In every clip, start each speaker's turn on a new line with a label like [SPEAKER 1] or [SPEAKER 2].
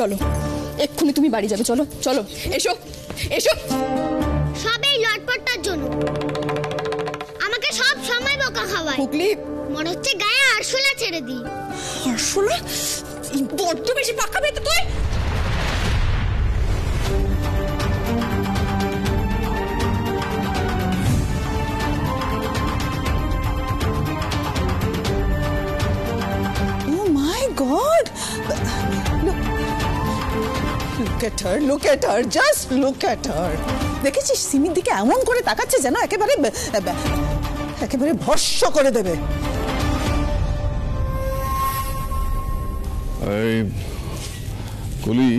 [SPEAKER 1] চলো, এক্ষুনি তুমি বাড়ি যাবে। চলো চলো, এসো এসো।
[SPEAKER 2] সব এই লটপটটার জন্য আমাকে সব সময় বোকা খাওয়ায়।
[SPEAKER 1] হুগলি,
[SPEAKER 2] মনে হচ্ছে গায়ে আরশোলা ছেড়ে দিই।
[SPEAKER 1] আরশোলা? বড্ড বেশি পাকাবে তো তুই।
[SPEAKER 3] Oh my God! Look at her, look at her, just look at her. দেখেছিস সিমির দিকে এমন করে তাকাচ্ছে যেন একেবারে ভস্ম করে দেবে।
[SPEAKER 4] এই কলি,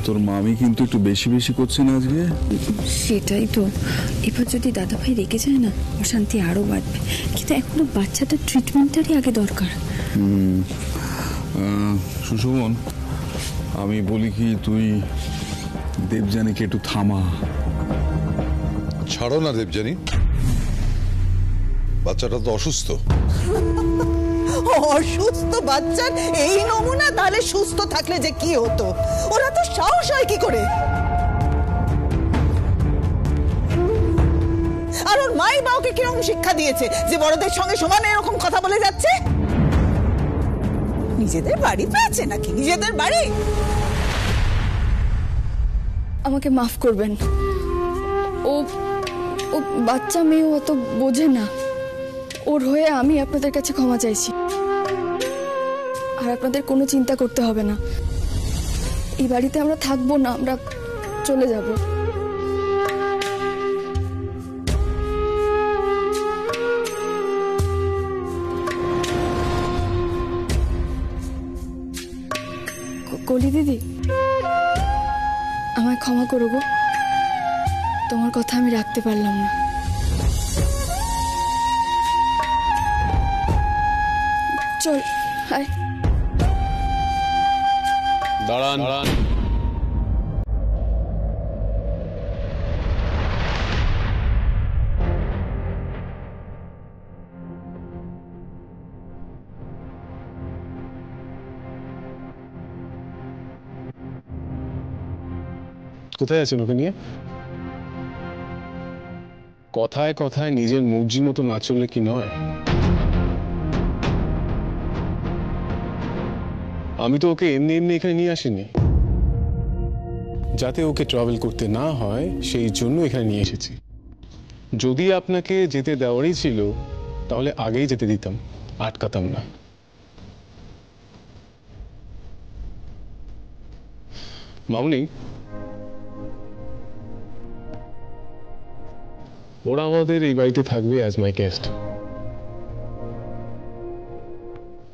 [SPEAKER 4] তোর মামি কিন্তু একটু বেশি বেশি করছে না আজকে?
[SPEAKER 5] সেটাই তো, এবার যদি দাদাভাই রেগে যায় না অশান্তি আরো বাড়বে। কিন্তু এখনো বাচ্চাটার ট্রিটমেন্টটারই আগে দরকার।
[SPEAKER 4] সুশোভন, আমি বলি কি, তুই দেবযানীকে একটু থামা।
[SPEAKER 6] ছাড়ো না দেবযানী, বাচ্চাটা তো অসুস্থ।
[SPEAKER 3] অসুস্থ বাচ্চার এই নমুনা, তাহলে সুস্থ থাকলে যে কি হতো? ওরা তো সাহস হয় কি করে? আর ওর মাই বা ওকে কিরকম শিক্ষা দিয়েছে যে বড়দের সঙ্গে সমানে এরকম কথা বলে যাচ্ছে? নিজেদের বাড়ি পেয়েছে নাকি? নিজেদের বাড়ি।
[SPEAKER 1] আমাকে মাফ করবেন, ও ও বাচ্চা মেয়ে, অত বোঝে না। ওর হয়ে আমি আপনাদের কাছে ক্ষমা চাইছি। আর আপনাদের কোনো চিন্তা করতে হবে না, এই বাড়িতে আমরা থাকবো না, আমরা চলে যাব। কলি দিদি, আমায় ক্ষমা করো গো, তোমার কথা আমি রাখতে পারলাম না। চল, হায়।
[SPEAKER 7] দাঁড়ান। কোথায় আছেন ওকে নিয়ে? কথায় কথায় নিজের মর্জি মতো না চললে কি নয়? আমি তো ওকে এমনি এমনি এখানে নিয়ে আসিনি, যাতে ওকে ট্রাভেল করতে না হয় সেই জন্য এখানে নিয়ে এসেছি। যদি আপনাকে যেতে দেওয়ারই ছিল তাহলে আগেই যেতে দিতাম, আটকাতাম না। মামনি, ওরা আমাদের এই বাড়িতে থাকবে অ্যাজ মাই গেস্ট।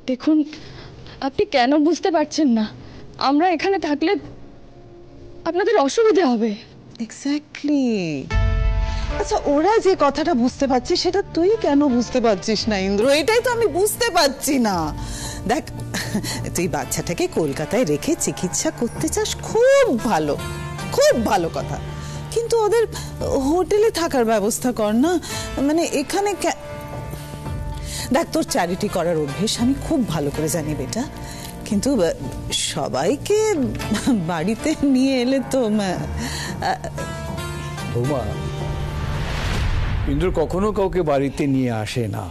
[SPEAKER 1] দেখুন, আপনি কেন বুঝতে পারছেন না? আমরা এখানে থাকলে আপনাদের অসুবিধা হবে।
[SPEAKER 3] এক্স্যাক্টলি। আচ্ছা, ওরা যে কথাটা বুঝতে পারছে সেটা তুই কেন বুঝতে পারছিস না ইন্দ্র? এটাই তো আমি বুঝতে পারছি না। দেখ, তুই বাচ্চাটাকে কলকাতায় রেখে চিকিৎসা করতে চাস, খুব ভালো, খুব ভালো কথা। কিন্তু ওদের হোটেলে থাকার ব্যবস্থা কর না। মানে এখানে দেখ, তোর চ্যারিটি করার অভ্যেস আমি খুব ভালো করে জানি বেটা, কিন্তু সবাইকে বাড়িতে নিয়ে এলে তো।
[SPEAKER 8] বৌমা, ইন্দ্র কখনো কাউকে বাড়িতে নিয়ে আসে না,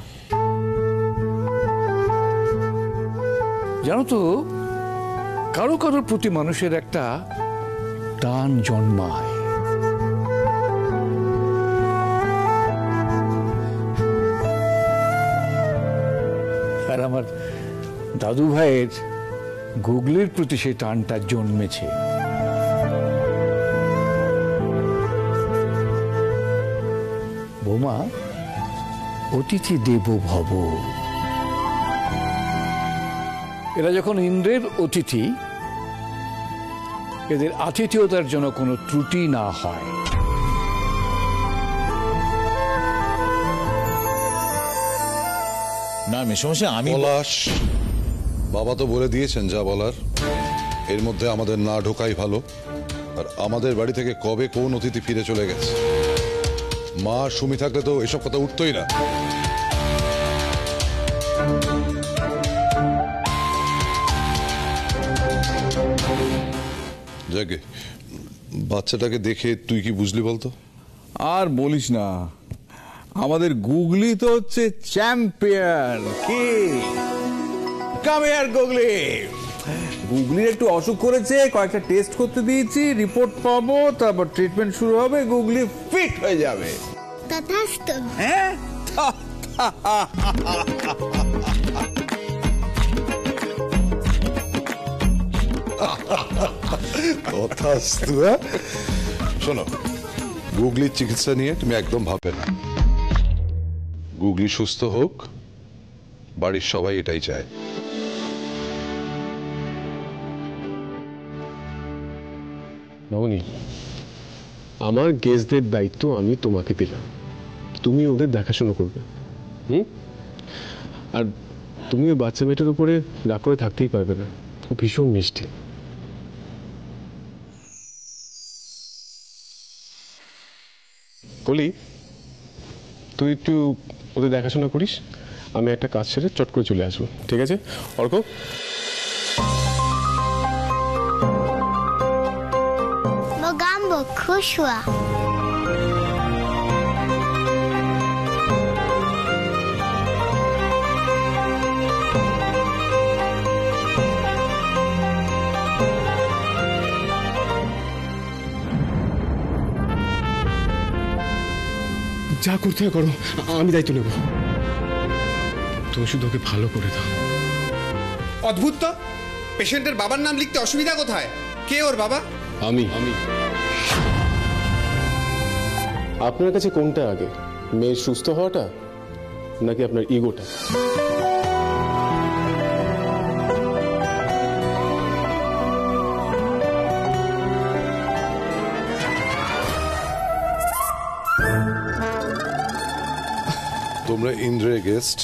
[SPEAKER 8] জানো তো। কারো কারোর প্রতি মানুষের একটা টান জন্মায়। আর আমার দাদু ভাইয়ের গুগলির প্রতি সেই টানটা জন্মেছে। বৌমা, অতিথি দেবো ভব। এরা যখন ইন্দ্রের অতিথি, এদের আতিথেয়তার জন্য কোনো ত্রুটি না হয়।
[SPEAKER 9] না মেশামশাই, আমি
[SPEAKER 6] পলাশ, বাবা তো বলে দিয়েছেন যা বলার। এর মধ্যে আমাদের না ঢোকাই ভালো। আর আমাদের বাড়ি থেকে কবে কোন অতিথি ফিরে চলে গেছে? মা সুমি থাকলে তো এসব কথা উঠতোই না। যাকে বাচ্চাটাকে দেখে তুই কি বুঝলি বলতো?
[SPEAKER 4] আর বলিস না, আমাদের গুগলি তো হচ্ছে চ্যাম্পিয়ন। কি কাম হিয়ার গুগলি। গুগলির একটু অসুখ করেছে, কয়েকটা টেস্ট করতে দিয়েছি, রিপোর্ট পাবো, তারপর ট্রিটমেন্ট শুরু হবে, গুগলি ফিট হয়ে যাবে।
[SPEAKER 2] তথাস্তু।
[SPEAKER 4] হ্যাঁ
[SPEAKER 6] তথাস্তু। শোনো, গুগলির চিকিৎসা নিয়ে তুমি একদম ভাববে না। গুগলি সুস্থ হোক, বাড়ির সবাই এটাই চায়।
[SPEAKER 7] নবনী, আমার গেস্টদের দায়িত্ব আমি তোমাকে দিলাম, তুমি ওদের দেখাশোনা করবে। আর তুমি ওই বাচ্চা মেয়েটার উপরে রাগ করে থাকতেই পারবে না, ও ভীষণ মিষ্টি। বলি, তুই একটু ওদের দেখাশোনা করিস, আমি একটা কাজ সেরে চট করে চলে আসবো, ঠিক আছে? Arka,
[SPEAKER 2] Mogambo Kushwa.
[SPEAKER 7] যা করতে হয় করো, আমি দায়িত্ব নেব। তুমি শুধু ওকে ভালো করে দাও।
[SPEAKER 9] অদ্ভুত তো, পেশেন্টের বাবার নাম লিখতে অসুবিধা কোথায়? কে ওর বাবা?
[SPEAKER 7] আমি আপনার কাছে কোনটা আগে, মেয়ের সুস্থ হওয়াটা নাকি আপনার ইগোটা?
[SPEAKER 6] তোমরা ইন্দ্রের গেস্ট,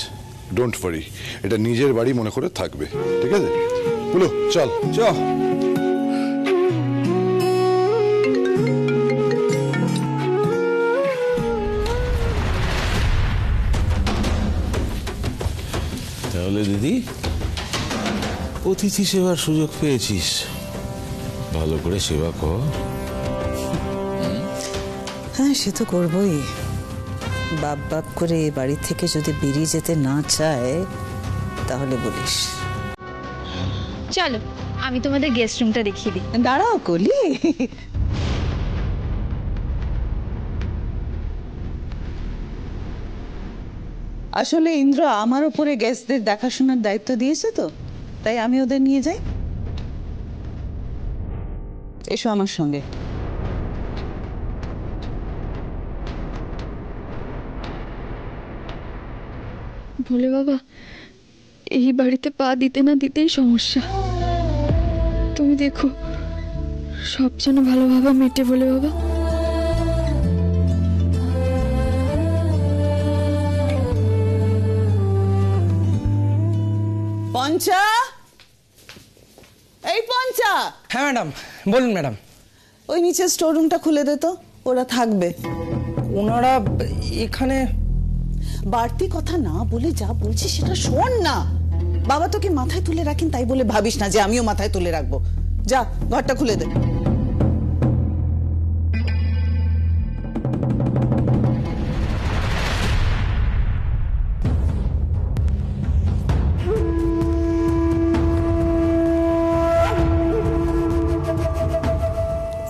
[SPEAKER 6] ডোন্ট ওয়ারি, এটা নিজের বাড়ি মনে করে থাকবে, ঠিক আছে? বলো, চল
[SPEAKER 4] চল।
[SPEAKER 10] তাহলে দিদি, অতিথি সেবার সুযোগ পেয়েছিস, ভালো করে সেবা কর।
[SPEAKER 3] হ্যাঁ, সে তো করবই। বাপ বাপ করে এ বাড়ি থেকে যদি বেরিয়ে যেতে না চায় তাহলে বলিস।
[SPEAKER 5] চলো, আমি তোমাদের গেস্ট রুমটা দেখিয়ে দিই।
[SPEAKER 3] দাঁড়াও কলি, আসলে ইন্দ্র আমার উপরে গেস্টদের দেখাশোনার দায়িত্ব দিয়েছে, তো তাই আমি ওদের নিয়ে যাই। এসো আমার সঙ্গে।
[SPEAKER 1] ভোলে বাবা, এই বাড়িতে পা দিতে না দিতেই সমস্যা। তুমি দেখো, সব যেন ভালোভাবে মেটে। ভোলে বাবা,
[SPEAKER 3] পঞ্চা, এই পঞ্চা।
[SPEAKER 11] হ্যাঁ ম্যাডাম, বলুন ম্যাডাম।
[SPEAKER 3] ওই নিচে স্টোর রুমটা খুলে দে তো, ওরা থাকবে।
[SPEAKER 11] ওনারা এখানে
[SPEAKER 3] বাড়তি কথা না বলে যা বলছি সেটা শোন না। বাবা তোকে মাথায় তুলে রাখেন, তাই বলে ভাবিস না যে আমিও মাথায় তুলে রাখবো। যা, ঘরটা খুলে দে।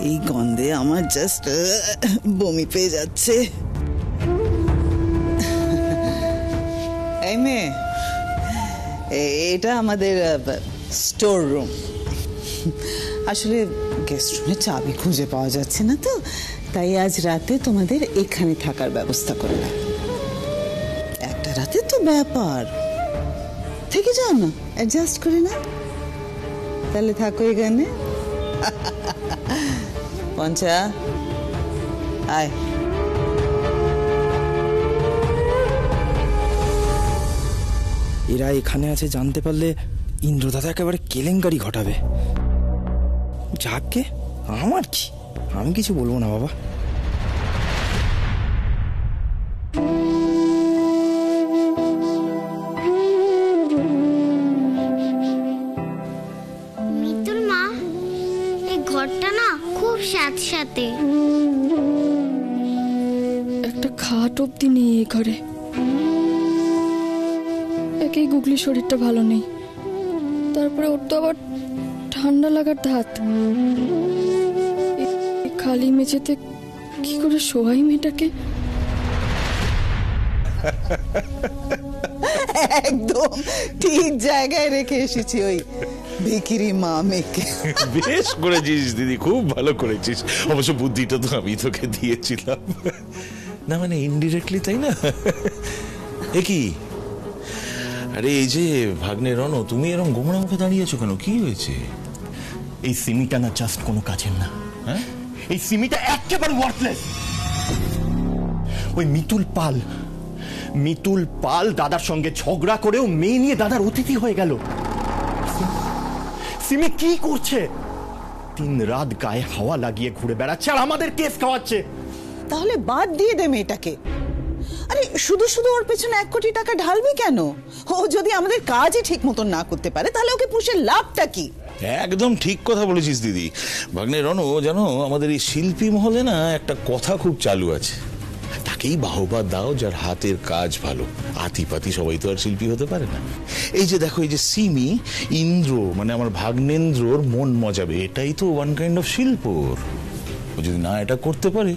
[SPEAKER 3] এই গন্ধে আমার জাস্ট বমি পেয়ে যাচ্ছে। এই মেয়ে, এটা আমাদের স্টোর রুম। আসলে গেস্ট রুমে চাবি খুঁজে পাওয়া যাচ্ছে না, তো তাই আজ রাতে তোমাদের এখানে থাকার ব্যবস্থা করলাম। একটা রাতে তো ব্যাপার, থেকে যাও না, অ্যাডজাস্ট করে না। তাহলে থাকো এখানে। পঞ্চা, আয়।
[SPEAKER 11] এরা এখানে আছে জানতে পারলে ইন্দ্রদাদা একেবারে কেলেঙ্কারি ঘটাবে। যাকে আমার কি, আমি কিছু বলবো না বাবা।
[SPEAKER 2] মিতুল মা, এই ঘরটা না সাথে সাথে।
[SPEAKER 1] একটা খাট অব্দি নেই এই ঘরে। একেই গুগলি শরীরটা ভালো নেই, তারপরে ওর তো আবার ঠান্ডা লাগার ধাত। খালি মেঝেতে কি করে শোয়াই মেয়েটাকে?
[SPEAKER 3] একদম ঠিক জায়গায় রেখে এসেছি ওই ভিখিরি মা মেয়েকে।
[SPEAKER 10] বেশ করেছিস দিদি, খুব ভালো করেছিস। অবশ্য বুদ্ধিটা তো আমি তোকে দিয়েছিলাম, না মানে ইনডিরেক্টলি, তাই না? এ কি, আরে এই যে ভাগ্নে রণ, তুমি এরকম গোমরা মুখে দাঁড়িয়েছো কেন? কি হয়েছে?
[SPEAKER 12] এই সিমিটা না জাস্ট কোনো কাজের না। হ্যাঁ, এই সিমিটা একেবারে ওয়ার্থলেস। ওই মিতুল পাল দাদার সঙ্গে ঝগড়া করেও মেয়ে নিয়ে দাদার অতিথি হয়ে গেল। সিমি কি করছে? দিন রাত গায়ে হাওয়া লাগিয়ে ঘুরে বেড়াচ্ছে আর আমাদের কেস খাওয়াচ্ছে।
[SPEAKER 3] তাহলে বাদ দিয়ে দে মেয়েটাকে। আরে শুধু শুধু ওর পেছনে 1 কোটি টাকা ঢালবি কেন? ও যদি আমাদের কাজই ঠিক মতন না করতে পারে তাহলে ওকে পুষে লাভটা কি?
[SPEAKER 10] একদম ঠিক কথা বলেছিস দিদি। ভাগ্নে রণ, জানো আমাদের এই শিল্পী মহলে না একটা কথা খুব চালু আছে, তাকেই বাহবা দাও যার হাতের কাজ ভালো। আতিপাতি সবাই তো আর শিল্পী হতে পারে না। এই যে দেখো, এই যে সিমি, ইন্দ্র মানে আমার ভাগ্নেন্দ্রর মন মজাবে, এটাই তো ওয়ান কাইন্ড অফ শিল্প। ও যদি না এটা করতে পারে,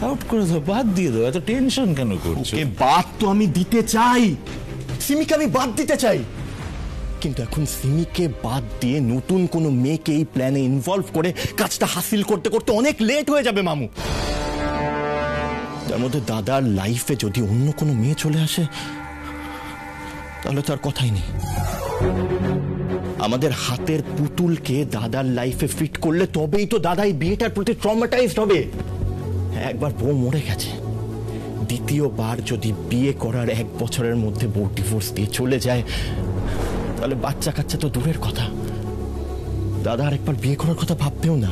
[SPEAKER 10] আউট করে দাও, বাদ দিয়ে দাও, এত টেনশন কেন করছো?
[SPEAKER 12] বাদ তো আমি দিতে চাই, সিমিকে আমি বাদ দিতে চাই, কিন্তু এখন সিমিকে বাদ দিয়ে নতুন কোনো মেয়েকে এই প্ল্যানে ইনভলভ করে কাজটা হাসিল করতে করতে অনেক লেট হয়ে যাবে মামু। তার মধ্যে দাদার লাইফে যদি অন্য কোনো মেয়ে চলে আসে তাহলে তার কথাই নেই। আমাদের হাতের পুতুলকে দাদার লাইফে ফিট করলে তবেই তো দাদা এই বিয়েটার প্রতি ট্রমাটাইজড হবে। একবার বউ মরে গেছে, দ্বিতীয়বার যদি বিয়ে করার 1 বছরের মধ্যে বউ ডিভোর্স দিয়ে চলে যায় তাহলে বাচ্চা কাচ্চা তো দূরের কথা, দাদা আর একবার বিয়ে করার কথা ভাববেও না।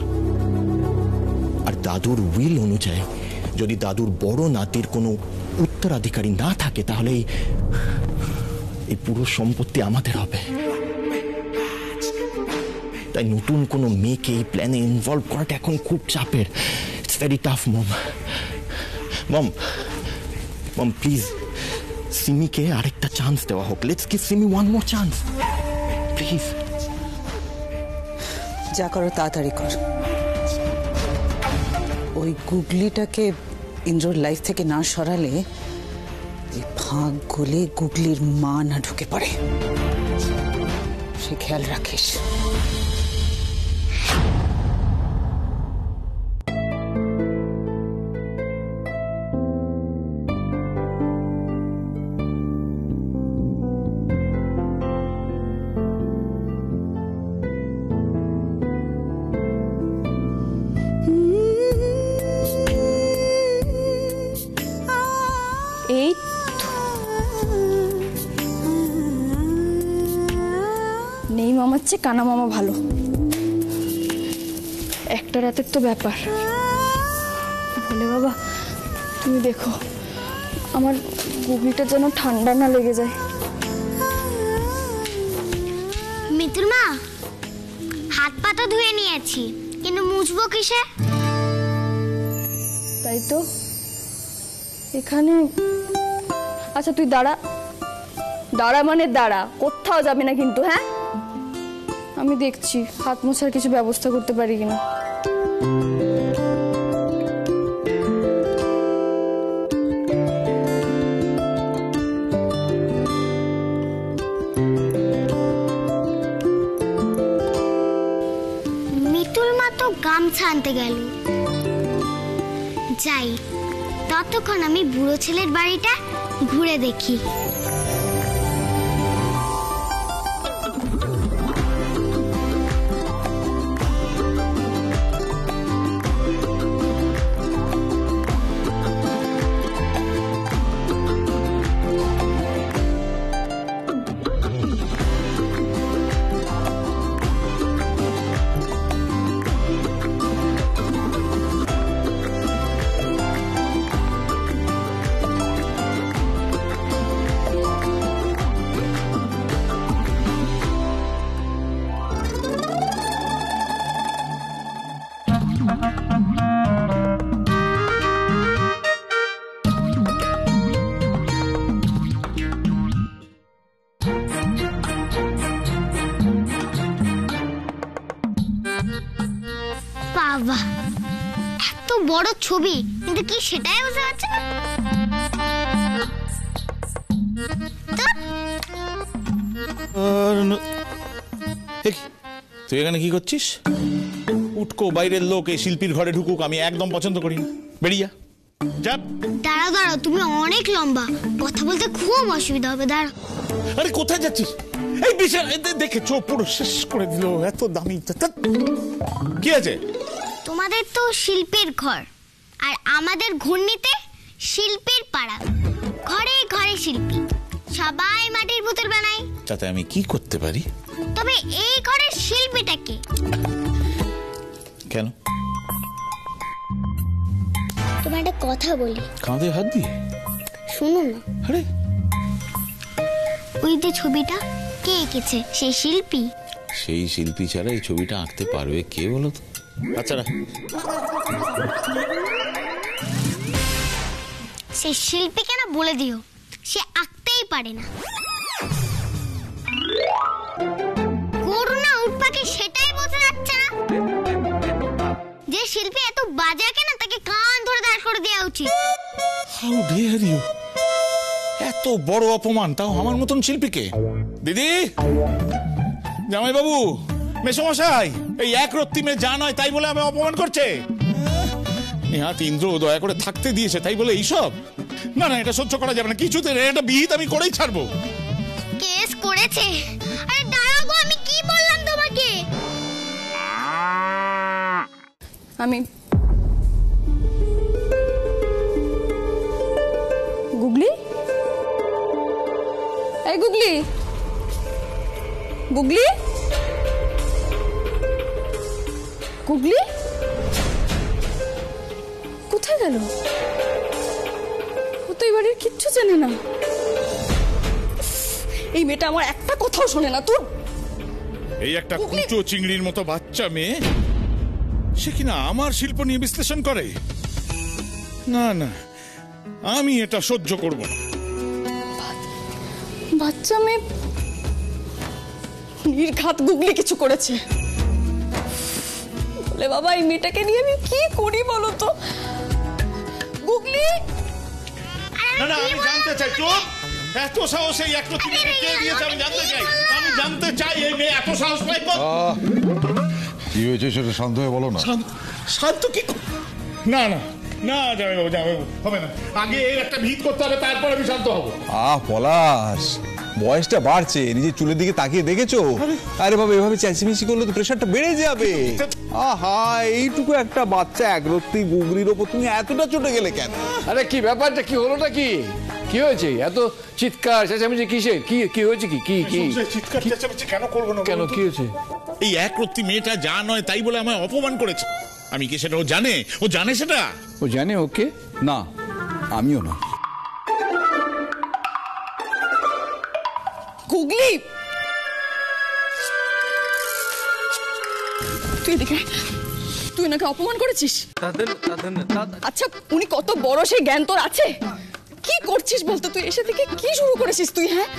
[SPEAKER 12] আর দাদুর উইল অনুযায়ী যদি দাদুর বড় নাতির কোনো উত্তরাধিকারী না থাকে তাহলে এই পুরো সম্পত্তি আমাদের হবে। তাই নতুন কোনো মেয়েকে এই প্ল্যানে ইনভলভ করাটা এখন খুব চাপের। It's very tough mom please সিমিকে আরেকটা চান্স দেওয়া হোক। Let's give Simi one more chance please.
[SPEAKER 3] যা করো তাড়াতাড়ি কর। ওই গুগলিটাকে ইন্দ্রর লাইফ থেকে না সরালে এই ভাগ গলে গুগলির মা না ঢুকে পড়ে, সে খেয়াল রাখিস।
[SPEAKER 1] এই নেই মামার চেয়ে কানা মামা ভালো। একটা রাতের তো ব্যাপার। বলে বাবা তুমি দেখো আমার গুগলিটা যেন ঠান্ডা না লেগে যায়।
[SPEAKER 2] মিতুর মা, হাত পা তো ধুয়ে নিয়েছি, কিন্তু মুছবো কিসে?
[SPEAKER 1] তাই তো এখানে। আচ্ছা তুই দাঁড়া মানে দাঁড়া, কোথাও যাবে না কিন্তু। হ্যাঁ, আমি দেখছি হাত মোছার কিছু ব্যবস্থা করতে পারি কিনা।
[SPEAKER 2] মিতুল মা তো গামছা আনতে গেল, যাই ততক্ষণ আমি বুড়ো ছেলের বাড়িটা ঘুরে দেখি। বাবা, এত বড় ছবি কিন্তু কি সেটাই বুঝতে পারছি না।
[SPEAKER 10] তুই এখানে কি করছিস? উটকো বাইরের লোক এই শিল্পীর ঘরে ঢুকুক আমি একদম পছন্দ করি না। বেরিয়ে যা।
[SPEAKER 2] দাঁড়াও দাঁড়াও, তুমি অনেক লম্বা, কথা বলতে খুব অসুবিধা হবে। দাঁড়াও।
[SPEAKER 10] আরে কোথায় যাচ্ছিস? এই বিশাল দেখে চোখ পুরো শেষ করে দিল, এত দামি। কি আছে?
[SPEAKER 2] তোমাদের তো শিল্পের ঘর, আর আমাদের ঘূর্ণিতে শিল্পীর পাড়া। ঘরে ঘরে শিল্পী, সবাই মাটির পুতুল বানায়।
[SPEAKER 10] তাতে আমি কি করতে পারি?
[SPEAKER 2] তবে এই ঘরের শিল্পীটা কে?
[SPEAKER 10] কেন?
[SPEAKER 2] তোমার একটা কথা বলি।
[SPEAKER 10] কাঁধে হাত দিয়ে?
[SPEAKER 2] শুনো না।
[SPEAKER 10] আরে
[SPEAKER 2] ওই যে ছবিটা কে এঁকেছে? সেই শিল্পী।
[SPEAKER 10] সেই শিল্পী ছাড়া এই ছবিটা আঁকতে পারবে কে বলো তো? আচ্ছা না,
[SPEAKER 2] সেই শিল্পীকে না বলে দিও, সে আঁকতেই পারে না। গরু না উট পাখি সেটাই বোঝা যাচ্ছে না। যে শিল্পী এত বাজে আঁকে না, তাকে কান ধরে দাঁড় করে দেওয়া উচিত।
[SPEAKER 10] How dare you! এত বড় অপমান, তাও আমার মতন শিল্পীকে। দিদি, জামাই বাবু, মেসমশাই, এই এক রত্তি মেয়ে যা নয় তাই বলে আমি অপমান করছে। নেহাত ইন্দ্র দয়া করে থাকতে দিয়েছে তাই বলে এইসব? না না, এটা সহ্য করা যাবে না কিছুতে। এটা বিহিত আমি করেই ছাড়বো।
[SPEAKER 2] কেস করেছে? আরে দাঁড়াও গো, আমি কি বললাম তোমাকে?
[SPEAKER 1] আমি গুগলি, এই গুগলি, গুগলি, গুগলি কোথায় গেল? ও তো এই বাড়ির কিচ্ছু জানে না। এই মেয়েটা আমার একটা কথাও শোনে না। তোর
[SPEAKER 10] এই একটা কুচো চিংড়ির মতো বাচ্চা মেয়ে, সে কিনা আমার শিল্প নিয়ে বিশ্লেষণ করে? না না, আমি এটা সহ্য করব না।
[SPEAKER 1] বাচ্চা মেয়ে নির্ঘাত গুগলি কিছু করেছে বলে। বাবা, এই মেয়েটাকে নিয়ে আমি কি করি বলো তো? গুগলি,
[SPEAKER 10] না না, আমি জানতে চাই। চুপ! এত সাহস এই একটা মেয়েকে কে দিয়েছে আমি জানতে চাই। আমি জানতে চাই এই মেয়ে এত সাহস পায় কোথা?
[SPEAKER 6] কি হয়েছে সেটা শান্ত হয়ে বলো না।
[SPEAKER 10] শান্ত কি? না না না, জামাইবাবু, জামাইবাবু, হবে না। আগে এর একটা ভিত করতে হবে, তারপর আমি শান্ত হব।
[SPEAKER 4] পলাশ, বয়সটা বাড়ছে, নিজের চুলের দিকে তাকিয়ে দেখেছো? আরে বাবা, এভাবে চেঁচিমেচি করলে তো প্রেশারটা বেড়ে যাবে। আহা, এইটুকু একটা বাচ্চা একরত্তি গুগলির ওপর তুমি এতটা চটে গেলে কেন?
[SPEAKER 8] আরে কি ব্যাপারটা, কি হলোটা কি? কি হয়েছে? এত চিৎকার চেঁচামেচি কিসের? কি কি হয়েছে? কি কি কি
[SPEAKER 10] চিৎকার চেঁচামেচি কেন করবো না?
[SPEAKER 8] কেন, কি হয়েছে?
[SPEAKER 10] এই একরত্তি মেয়েটা যা নয় তাই বলে আমায় অপমান করেছে। আমি কি সেটা ও জানে? ও জানে সেটা?
[SPEAKER 8] ও জানে? ওকে
[SPEAKER 4] না, আমিও না।
[SPEAKER 1] গুগলি, তুই এদিকে। তুই ওনাকে অপমান করেছিস? আচ্ছা, উনি কত বড় সেই জ্ঞান তোর আছে? কি করছিস বলতো? তুই এসে থেকে কি শুরু করেছিস তুই? হ্যাঁ,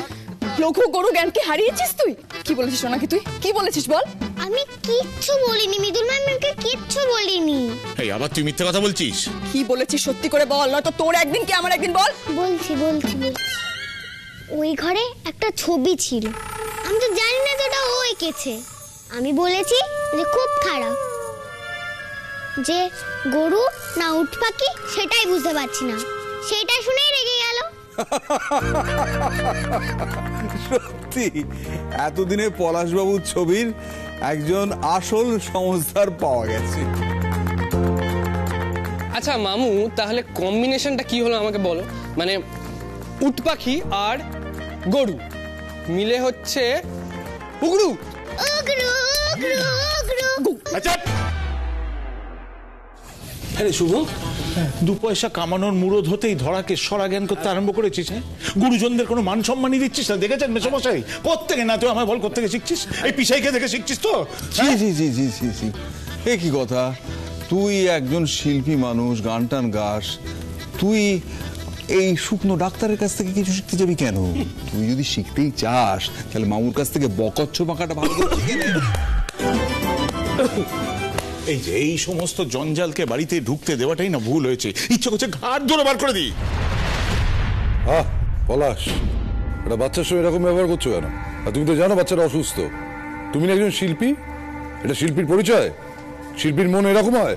[SPEAKER 1] লঘু গরু জ্ঞানকে হারিয়েছিস তুই। কি বলেছিস ওনাকে? তুই কি বলেছিস বল?
[SPEAKER 2] আমি কিচ্ছু বলিনি মৃদুল ম্যাম, আমাকে কিচ্ছু বলিনি।
[SPEAKER 10] এই আবার তুই মিথ্যে কথা বলছিস?
[SPEAKER 1] কি বলেছিস সত্যি করে বল, নয়তো তোর একদিন কি আমার একদিন। বল।
[SPEAKER 2] বলছি বলছি বলছি। ওই ঘরে একটা ছবি ছিল, আমি তো জানি না যেটা ও এঁকেছে। আমি বলেছি যে খুব খারাপ, যে গরু না উট পাখি সেটাই বুঝতে পারছি না। সেটা শুনেই রেগে গেল।
[SPEAKER 4] সত্যি এতদিনে পলাশবাবুর ছবির একজন আসল সংস্থার পাওয়া গেছে।
[SPEAKER 13] আচ্ছা মামু, তাহলে কম্বিনেশনটা কি হলো আমাকে বলো। মানে উট পাখি আর গরু মিলে হচ্ছে উগরু।
[SPEAKER 10] আচ্ছা, আরে শুভ, দু পয়সা কামানোর মুরদ হতেই ধরাকে সরা জ্ঞান করতে আরম্ভ করেছিস। হ্যাঁ, গুরুজনদের কোনো মান সম্মানই দিচ্ছিস না। দেখেছেন মেসমশাই? কোত্থেকে না তুই আমায় বল, কোত্থেকে শিখছিস? এই পিসাইকে দেখে শিখছিস তো?
[SPEAKER 4] জি জি জি জি জি জি, এ কি কথা? তুই একজন শিল্পী মানুষ, গান টান গাস, তুই এই শুকনো ডাক্তারের কাছ থেকে কিছু শিখতে যাবি কেন? তুই যদি শিখতেই চাস তাহলে মামুর কাছ থেকে বকচ্ছ বাঁকাটা ভালো করে শিখে নে।
[SPEAKER 10] এই যে এই সমস্ত জঞ্জালকে বাড়িতে ঢুকতে দেওয়াটাই না ভুল হয়েছে, ইচ্ছে করছে ঘাট ধরে বার করে দিই।
[SPEAKER 6] পলাশ, একটা বাচ্চার সঙ্গে এরকম ব্যবহার করছো কেন? আর তুমি তো জানো বাচ্চাটা অসুস্থ। তুমি না একজন শিল্পী, এটা শিল্পীর পরিচয়? শিল্পীর মন এরকম হয়?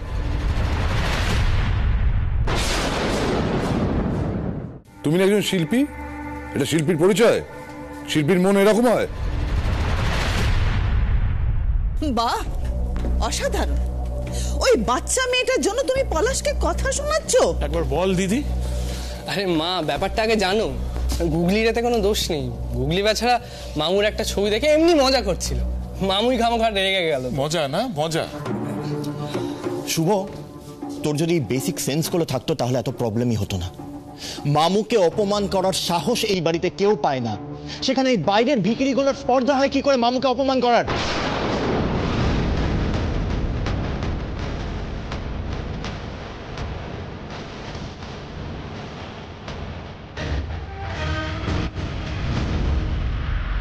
[SPEAKER 6] তুমি না একজন শিল্পী, এটা শিল্পীর পরিচয়? শিল্পীর মন এরকম হয়?
[SPEAKER 3] বাহ, অসাধারণ। ওই বাচ্চা মেয়েটার জন্য তুমি পলাশকে কথা শোনাচ্ছ?
[SPEAKER 10] একবার বল দিদি।
[SPEAKER 13] আরে মা, ব্যাপারটা আগে জানো। গুগলির এতে কোনো দোষ নেই। গুগলি বেচারা মামুর একটা ছবি দেখে এমনি মজা করছিল, মামুই খামোখা রেগে গেল।
[SPEAKER 10] মজা না মজা।
[SPEAKER 12] শুভ, তোর যদি বেসিক সেন্সগুলো থাকতো তাহলে এত প্রবলেমই হতো না। মামুকে অপমান করার সাহস এই বাড়িতে কেউ পায় না, সেখানে এই বাইরের ভিখিরিগুলোর স্পর্ধা হয় কি করে মামুকে অপমান করার?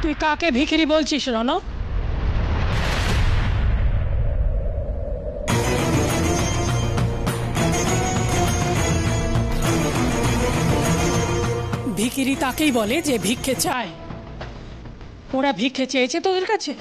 [SPEAKER 14] তুই কাকে ভিখিরি বলছিস রণ? ভিখিরি তাকেই বলে যে ভিক্ষে চায়। ওরা ভিক্ষে চেয়েছে তোদের কাছে?